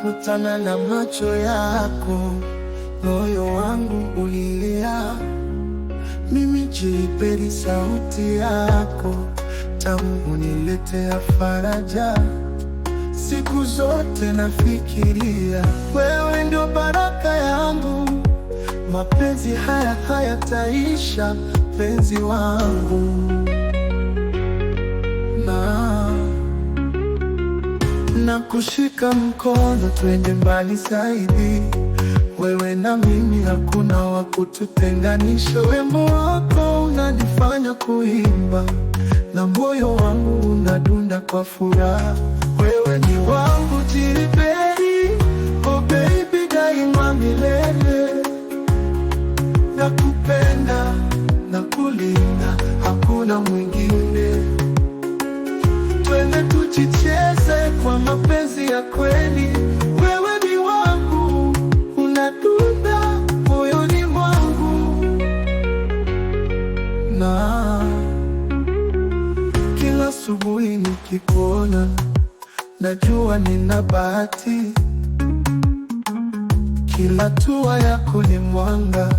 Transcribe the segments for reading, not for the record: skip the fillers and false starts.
nilipokutana na macho yako, moyo wangu ulilia. Mimi Jiliberi, sauti yako tamu huniletea faraja. Siku zote nafikiria wewe ndio baraka yangu. Mapenzi haya hayataisha, penzi wangu. Na kushika mkono twende mbali zaidi. Wewe na mimi hakuna wa kututenganisha. Wimbo wako unanifanya kuimba na moyo wangu unadunda kwa furaha. Wewe ni wangu Jiliberi, oh baby, daima milele. Nakupenda na kulinda, hakuna mwingine. Twende tujicheze kwa mapenzi ya kweli. Wewe ni wangu, unadunda moyoni mwangu. Na kila asubuhi nikikuona, najua nina bahati. Kila hatua yako ni mwanga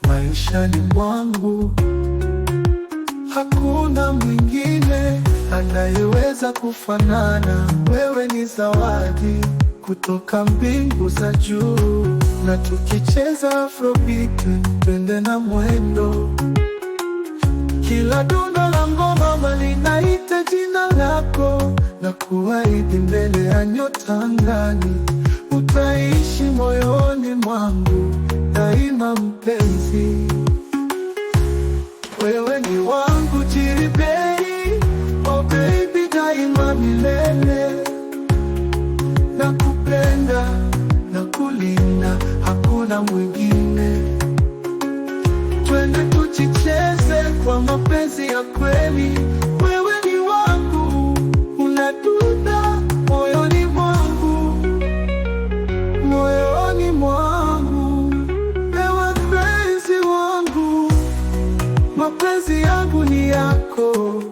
maishani mwangu. Hakuna mwingine anayeweza kufanana. Wewe ni zawadi kutoka mbingu za juu. Na tukicheza Afrobeat twende na mwendo. Kila dundo la ngoma linaita jina lako. Na kuahidi mbele ya nyota angani, utaishi moyoni mwangu daima mpenzi. Wewe ni wangu Jiliberi, oh baby, daima milele. Nakupenda na kulinda, hakuna mwingine. Twende tujicheze kwa mapenzi ya kweli. Wewe ni wangu, unadunda moyoni mwangu, moyoni mwangu. Ewe mpenzi wangu, mapenzi yangu ni yako.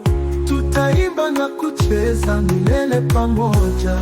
Tutaimba na kucheza milele pamoja.